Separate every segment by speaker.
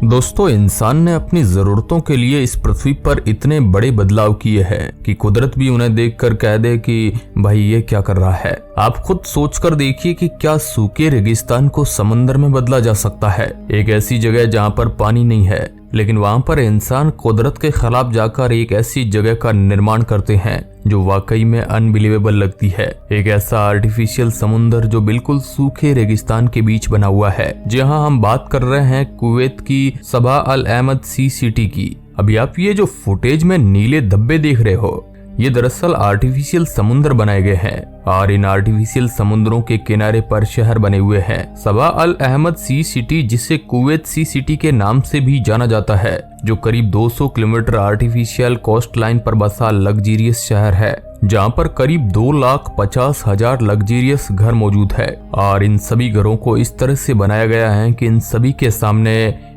Speaker 1: दोस्तों, इंसान ने अपनी जरूरतों के लिए इस पृथ्वी पर इतने बड़े बदलाव किए हैं कि कुदरत भी उन्हें देखकर कह दे कि भाई ये क्या कर रहा है। आप खुद सोचकर देखिए कि क्या सूखे रेगिस्तान को समंदर में बदला जा सकता है। एक ऐसी जगह जहाँ पर पानी नहीं है, लेकिन वहाँ पर इंसान कुदरत के खिलाफ जाकर एक ऐसी जगह का निर्माण करते हैं जो वाकई में अनबिलीवेबल लगती है। एक ऐसा आर्टिफिशियल समुंदर जो बिल्कुल सूखे रेगिस्तान के बीच बना हुआ है। जहाँ हम बात कर रहे हैं कुवैत की सबा अल अहमद सी सिटी की। अभी आप ये जो फुटेज में नीले धब्बे देख रहे हो, ये दरअसल आर्टिफिशियल समुद्र बनाए गए हैं और इन आर्टिफिशियल समुद्रों के किनारे पर शहर बने हुए हैं। सबा अल अहमद सी सिटी, जिसे कुवैत सी सिटी के नाम से भी जाना जाता है, जो करीब 200 किलोमीटर आर्टिफिशियल कोस्ट लाइन पर बसा लग्जीरियस शहर है, जहाँ पर करीब 2,50,000 लग्जीरियस घर मौजूद है। और इन सभी घरों को इस तरह से बनाया गया है कि इन सभी के सामने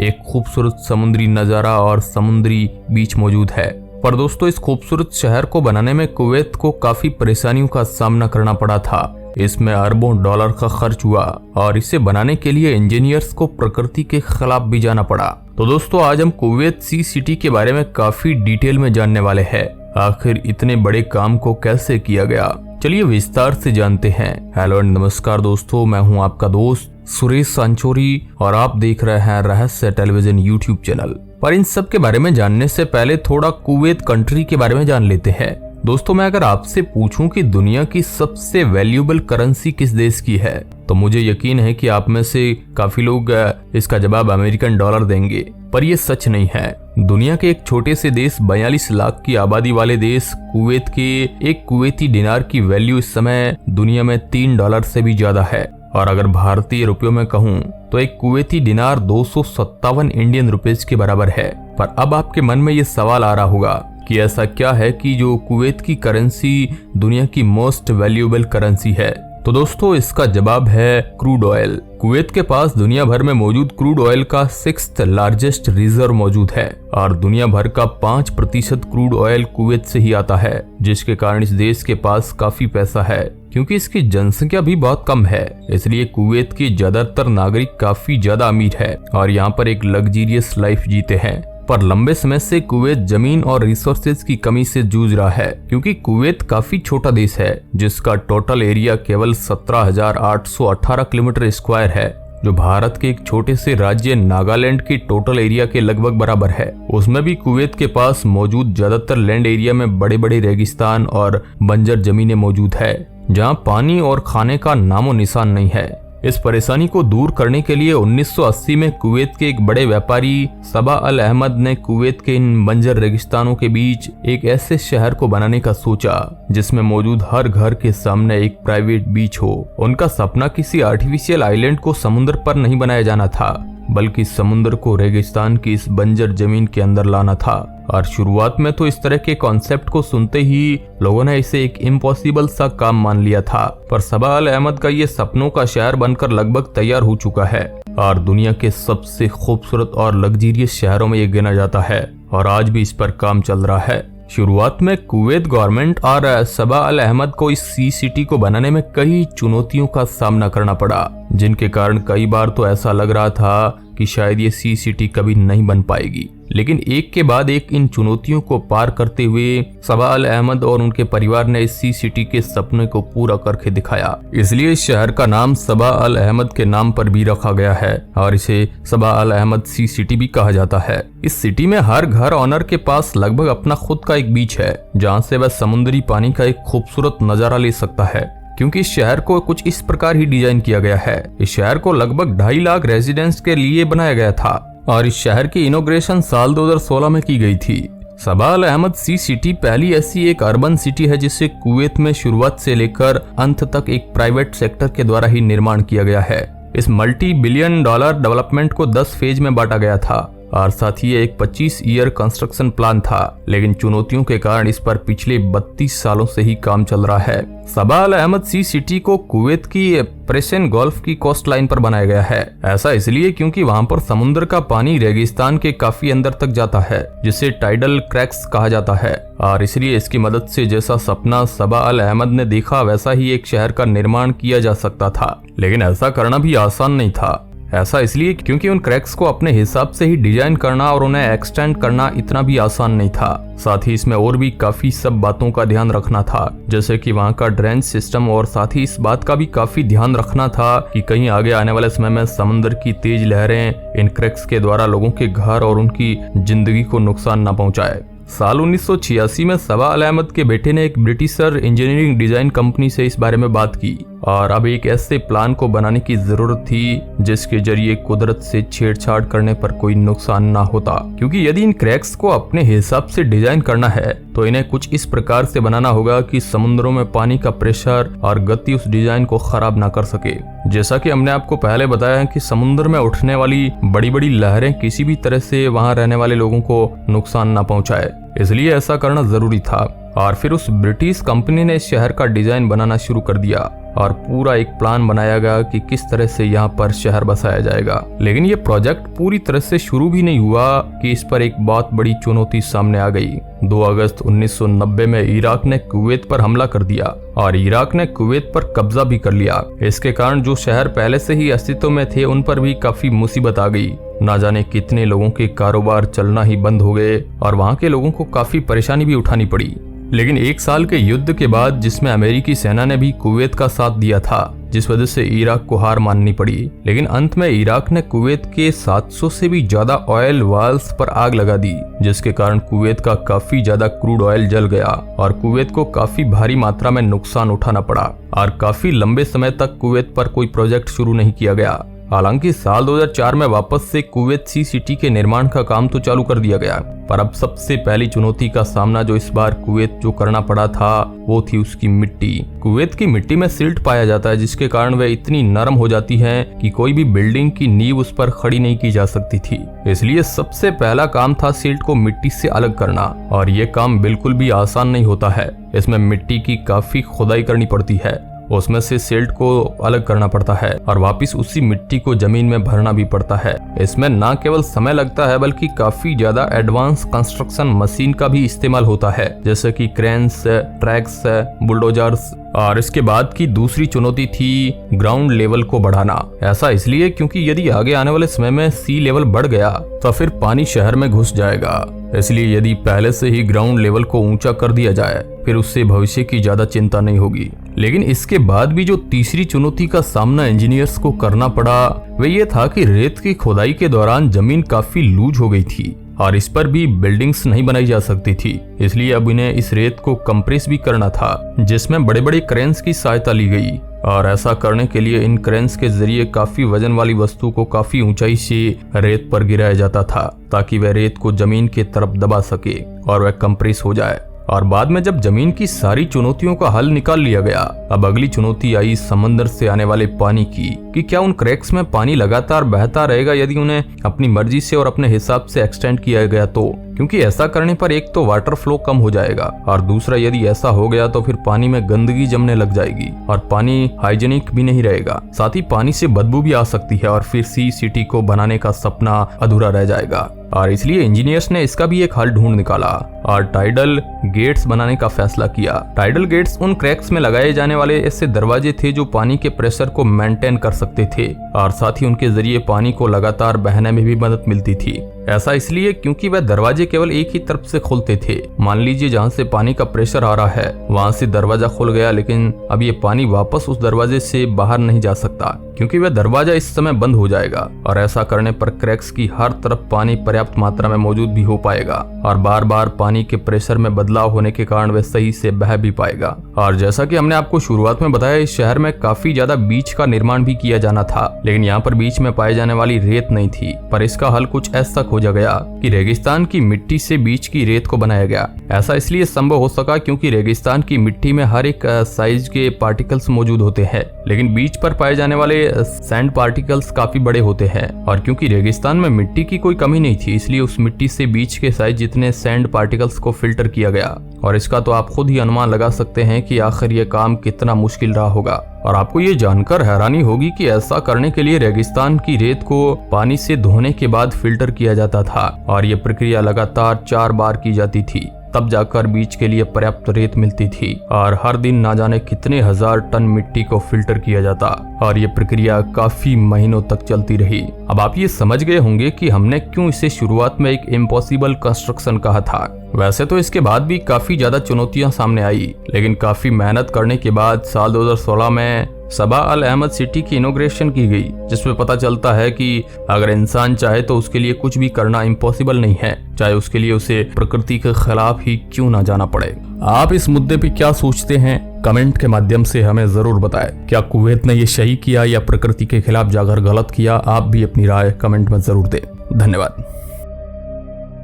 Speaker 1: एक खूबसूरत समुद्री नजारा और समुद्री बीच मौजूद है। पर दोस्तों, इस खूबसूरत शहर को बनाने में कुवैत को काफी परेशानियों का सामना करना पड़ा था। इसमें अरबों डॉलर का खर्च हुआ और इसे बनाने के लिए इंजीनियर्स को प्रकृति के खिलाफ भी जाना पड़ा। तो दोस्तों, आज हम कुवैत सी सिटी के बारे में काफी डिटेल में जानने वाले हैं। आखिर इतने बड़े काम को कैसे किया गया, चलिए विस्तार से जानते हैं। हेलो एंड नमस्कार दोस्तों, मैं हूं आपका दोस्त सुरेश सांचोरी और आप देख रहे हैं रहस्य टेलीविजन यूट्यूब चैनल। पर इन सब के बारे में जानने से पहले थोड़ा कुवैत कंट्री के बारे में जान लेते हैं। दोस्तों, मैं अगर आपसे पूछूं कि दुनिया की सबसे वैल्यूएबल करेंसी किस देश की है, तो मुझे यकीन है कि आप में से काफी लोग इसका जवाब अमेरिकन डॉलर देंगे। पर यह सच नहीं है। दुनिया के एक छोटे से देश 42 लाख की आबादी वाले देश कुवैत के एक कुवैती दिनार की वैल्यू इस समय दुनिया में $3 से भी ज्यादा है। और अगर भारतीय रुपयों में कहूँ तो एक कुवैती दिनार 257 इंडियन रुपीज के बराबर है। पर अब आपके मन में ये सवाल आ रहा होगा कि ऐसा क्या है कि जो कुवैत की करेंसी दुनिया की मोस्ट वैल्यूएबल करेंसी है। तो दोस्तों, इसका जवाब है क्रूड ऑयल। कुवैत के पास दुनिया भर में मौजूद क्रूड ऑयल का 6th लार्जेस्ट रिजर्व मौजूद है और दुनिया भर का 5% क्रूड ऑयल कुवैत से ही आता है, जिसके कारण इस देश के पास काफी पैसा है। क्योंकि इसकी जनसंख्या भी बहुत कम है, इसलिए कुवैत के ज्यादातर नागरिक काफी ज्यादा अमीर है और यहाँ पर एक लग्जीरियस लाइफ जीते हैं। पर लंबे समय से कुवैत जमीन और रिसोर्सेज की कमी से जूझ रहा है, क्योंकि कुवैत काफी छोटा देश है जिसका टोटल एरिया केवल 17,818 किलोमीटर स्क्वायर है, जो भारत के एक छोटे से राज्य नागालैंड के टोटल एरिया के लगभग बराबर है। उसमें भी कुवैत के पास मौजूद ज्यादातर लैंड एरिया में बड़े बड़े रेगिस्तान और बंजर जमीनें मौजूद है, जहां पानी और खाने का नामो निशान नहीं है। इस परेशानी को दूर करने के लिए 1980 में कुवैत के एक बड़े व्यापारी सबा अल अहमद ने कुवैत के इन बंजर रेगिस्तानों के बीच एक ऐसे शहर को बनाने का सोचा जिसमें मौजूद हर घर के सामने एक प्राइवेट बीच हो। उनका सपना किसी आर्टिफिशियल आइलैंड को समुद्र पर नहीं बनाया जाना था, बल्कि समुद्र को रेगिस्तान की इस बंजर जमीन के अंदर लाना था। और शुरुआत में तो इस तरह के कॉन्सेप्ट को सुनते ही लोगों ने इसे एक इम्पॉसिबल सा काम मान लिया था। पर सबा अल अहमद का ये सपनों का शहर बनकर लगभग तैयार हो चुका है और दुनिया के सबसे खूबसूरत और लग्जीरियस शहरों में ये गिना जाता है और आज भी इस पर काम चल रहा है। शुरुआत में कुवैत गवर्नमेंट और सबा अल अहमद को इस सी सिटी को बनाने में कई चुनौतियों का सामना करना पड़ा, जिनके कारण कई बार तो ऐसा लग रहा था कि शायद ये सी सिटी कभी नहीं बन पाएगी। लेकिन एक के बाद एक इन चुनौतियों को पार करते हुए सबा अल अहमद और उनके परिवार ने इस सी सिटी के सपने को पूरा करके दिखाया। इसलिए इस शहर का नाम सबा अल अहमद के नाम पर भी रखा गया है और इसे सबा अल अहमद सी सिटी भी कहा जाता है। इस सिटी में हर घर ओनर के पास लगभग अपना खुद का एक बीच है, जहाँ से वह समुद्री पानी का एक खूबसूरत नजारा ले सकता है। क्योंकि इस शहर को कुछ इस प्रकार ही डिजाइन किया गया है। इस शहर को लगभग 2.5 लाख रेजिडेंट्स के लिए बनाया गया था और इस शहर की इनॉग्रेशन साल 2016 में की गई थी। सबा अल अहमद सी सिटी पहली ऐसी एक अर्बन सिटी है जिसे कुवैत में शुरुआत से लेकर अंत तक एक प्राइवेट सेक्टर के द्वारा ही निर्माण किया गया है। इस $multi-billion डेवलपमेंट को 10 फेज में बांटा गया था और साथ ही एक 25 ईयर कंस्ट्रक्शन प्लान था, लेकिन चुनौतियों के कारण इस पर पिछले 32 सालों से ही काम चल रहा है। सबा अल अहमद सी सिटी को कुवैत की पर्शियन गल्फ की कोस्ट लाइन पर बनाया गया है। ऐसा इसलिए क्योंकि वहां पर समुद्र का पानी रेगिस्तान के काफी अंदर तक जाता है, जिसे टाइडल क्रैक्स कहा जाता है और इसलिए इसकी मदद से जैसा सपना सबा अल अहमद ने देखा वैसा ही एक शहर का निर्माण किया जा सकता था। लेकिन ऐसा करना भी आसान नहीं था। ऐसा इसलिए क्योंकि उन क्रैक्स को अपने हिसाब से ही डिजाइन करना और उन्हें एक्सटेंड करना इतना भी आसान नहीं था। साथ ही इसमें और भी काफी सब बातों का ध्यान रखना था, जैसे कि वहाँ का ड्रेनेज सिस्टम, और साथ ही इस बात का भी काफी ध्यान रखना था कि कहीं आगे आने वाले समय में समुद्र की तेज लहरें इन क्रैक्स के द्वारा लोगों के घर और उनकी जिंदगी को नुकसान न पहुंचाए। साल 1986 में सबा अल अहमद के बेटे ने एक ब्रिटिशर इंजीनियरिंग डिजाइन कंपनी से इस बारे में बात की, और अब एक ऐसे प्लान को बनाने की जरूरत थी जिसके जरिए कुदरत से छेड़छाड़ करने पर कोई नुकसान ना होता। क्योंकि यदि इन क्रैक्स को अपने हिसाब से डिजाइन करना है तो इन्हें कुछ इस प्रकार से बनाना होगा कि समुद्रों में पानी का प्रेशर और गति उस डिजाइन को खराब ना कर सके। जैसा कि हमने आपको पहले बताया कि समुद्र में उठने वाली बड़ी बड़ी लहरें किसी भी तरह से वहां रहने वाले लोगों को नुकसान ना पहुंचाए, इसलिए ऐसा करना जरूरी था। और फिर उस ब्रिटिश कंपनी ने इस शहर का डिजाइन बनाना शुरू कर दिया और पूरा एक प्लान बनाया गया कि किस तरह से यहाँ पर शहर बसाया जाएगा। लेकिन ये प्रोजेक्ट पूरी तरह से शुरू भी नहीं हुआ कि इस पर एक बहुत बड़ी चुनौती सामने आ गई। 2 अगस्त 1990 में इराक ने कुवैत पर हमला कर दिया और इराक ने कुवैत पर कब्जा भी कर लिया। इसके कारण जो शहर पहले से ही अस्तित्व में थे उन पर भी काफी मुसीबत आ गई। ना जाने कितने लोगों के कारोबार चलना ही बंद हो गए और वहाँ के लोगों को काफी परेशानी भी उठानी पड़ी। लेकिन 1 साल के युद्ध के बाद, जिसमें अमेरिकी सेना ने भी कुवैत का साथ दिया था, जिस वजह से इराक को हार माननी पड़ी। लेकिन अंत में इराक ने कुवैत के 700 से भी ज्यादा ऑयल वेल्स पर आग लगा दी, जिसके कारण कुवैत का काफी ज्यादा क्रूड ऑयल जल गया और कुवैत को काफी भारी मात्रा में नुकसान उठाना पड़ा और काफी लंबे समय तक कुवैत पर कोई प्रोजेक्ट शुरू नहीं किया गया। हालांकि साल 2004 में वापस से कुवैत सी सिटी के निर्माण का काम तो चालू कर दिया गया, पर अब सबसे पहली चुनौती का सामना जो इस बार कुवैत जो करना पड़ा था वो थी उसकी मिट्टी। कुवैत की मिट्टी में सिल्ट पाया जाता है, जिसके कारण वह इतनी नरम हो जाती है कि कोई भी बिल्डिंग की नींव उस पर खड़ी नहीं की जा सकती थी। इसलिए सबसे पहला काम था सिल्ट को मिट्टी से अलग करना, और ये काम बिल्कुल भी आसान नहीं होता है। इसमें मिट्टी की काफी खुदाई करनी पड़ती है, उसमें से सिल्ट को अलग करना पड़ता है और वापस उसी मिट्टी को जमीन में भरना भी पड़ता है। इसमें न केवल समय लगता है बल्कि काफी ज्यादा एडवांस कंस्ट्रक्शन मशीन का भी इस्तेमाल होता है, जैसे कि क्रेन्स, ट्रैक्स, बुलडोजर्स। और इसके बाद की दूसरी चुनौती थी ग्राउंड लेवल को बढ़ाना। ऐसा इसलिए क्योंकि यदि आगे आने वाले समय में सी लेवल बढ़ गया तो फिर पानी शहर में घुस जाएगा। इसलिए यदि पहले से ही ग्राउंड लेवल को ऊंचा कर दिया जाए फिर उससे भविष्य की ज्यादा चिंता नहीं होगी। लेकिन इसके बाद भी जो तीसरी चुनौती का सामना इंजीनियर्स को करना पड़ा वह ये था कि रेत की खुदाई के दौरान जमीन काफी लूज हो गई थी और इस पर भी बिल्डिंग्स नहीं बनाई जा सकती थी। इसलिए अब इन्हें इस रेत को कंप्रेस भी करना था, जिसमें बड़े बड़े क्रेन्स की सहायता ली गई। और ऐसा करने के लिए इन क्रेन्स के जरिए काफी वजन वाली वस्तु को काफी ऊंचाई से रेत पर गिराया जाता था, ताकि वह रेत को जमीन के तरफ दबा सके और वह कंप्रेस हो जाए। और बाद में जब जमीन की सारी चुनौतियों का हल निकाल लिया गया, अब अगली चुनौती आई समंदर से आने वाले पानी की, कि क्या उन क्रैक्स में पानी लगातार बहता रहेगा यदि उन्हें अपनी मर्जी से और अपने हिसाब से एक्सटेंड किया गया तो। क्योंकि ऐसा करने पर एक तो वाटर फ्लो कम हो जाएगा और दूसरा यदि ऐसा हो गया तो फिर पानी में गंदगी जमने लग जाएगी और पानी हाइजीनिक भी नहीं रहेगा। साथ ही पानी से बदबू भी आ सकती है और फिर सी सिटी को बनाने का सपना अधूरा रह जाएगा। और इसलिए इंजीनियर्स ने इसका भी एक हल ढूंढ निकाला और टाइडल गेट्स बनाने का फैसला किया। टाइडल गेट्स उन क्रैक्स में लगाए जाने वाले ऐसे दरवाजे थे जो पानी के प्रेशर को मेंटेन कर सकते थे और साथ ही उनके जरिए पानी को लगातार बहने में भी मदद मिलती थी। ऐसा इसलिए क्योंकि वह दरवाजे केवल एक ही तरफ से खुलते थे। मान लीजिए जहाँ से पानी का प्रेशर आ रहा है वहां से दरवाजा खुल गया, लेकिन अब ये पानी वापस उस दरवाजे से बाहर नहीं जा सकता क्योंकि वह दरवाजा इस समय बंद हो जाएगा। और ऐसा करने पर क्रैक्स की हर तरफ पानी पर्याप्त मात्रा में मौजूद भी हो पाएगा और बार बार पानी के प्रेशर में बदलाव होने के कारण वह सही से बह भी पाएगा। और जैसा कि हमने आपको शुरुआत में बताया, इस शहर में काफी ज्यादा बीच का निर्माण भी किया जाना था, लेकिन यहाँ पर बीच में पाए जाने वाली रेत नहीं थी। पर इसका हल कुछ ऐसा खोजा गया कि रेगिस्तान की मिट्टी से बीच की रेत को बनाया गया। ऐसा इसलिए संभव हो सका क्योंकि रेगिस्तान की मिट्टी में हर एक साइज के पार्टिकल्स मौजूद होते हैं, लेकिन बीच पर पाए जाने वाले सैंड पार्टिकल्स काफी बड़े होते हैं। और क्योंकि रेगिस्तान में मिट्टी की कोई कमी नहीं थी, इसलिए उस मिट्टी से बीच के साइज जितने सैंड पार्टिकल्स को फिल्टर किया गया। और इसका तो आप खुद ही अनुमान लगा सकते हैं कि आखिर यह काम कितना मुश्किल रहा होगा। और आपको ये जानकर हैरानी होगी कि ऐसा करने के लिए रेगिस्तान की रेत को पानी से धोने के बाद फिल्टर किया जाता था और ये प्रक्रिया लगातार 4 बार की जाती थी। तब जाकर बीच के लिए पर्याप्त रेत मिलती थी और हर दिन ना जाने कितने हजार टन मिट्टी को फिल्टर किया जाता और ये प्रक्रिया काफी महीनों तक चलती रही। अब आप ये समझ गए होंगे कि हमने क्यों इसे शुरुआत में एक इम्पॉसिबल कंस्ट्रक्शन कहा था। वैसे तो इसके बाद भी काफी ज्यादा चुनौतियां सामने आई, लेकिन काफी मेहनत करने के बाद साल 2016 में सबा अल अहमद सिटी की इनॉग्रेशन की गई, जिसमें पता चलता है कि अगर इंसान चाहे तो उसके लिए कुछ भी करना इम्पॉसिबल नहीं है, चाहे उसके लिए उसे प्रकृति के खिलाफ ही क्यों ना जाना पड़े। आप इस मुद्दे पे क्या सोचते हैं? कमेंट के माध्यम से हमें जरूर बताएं। क्या कुवैत ने ये सही किया या प्रकृति के खिलाफ जाकर गलत किया? आप भी अपनी राय कमेंट में जरूर दें। धन्यवाद।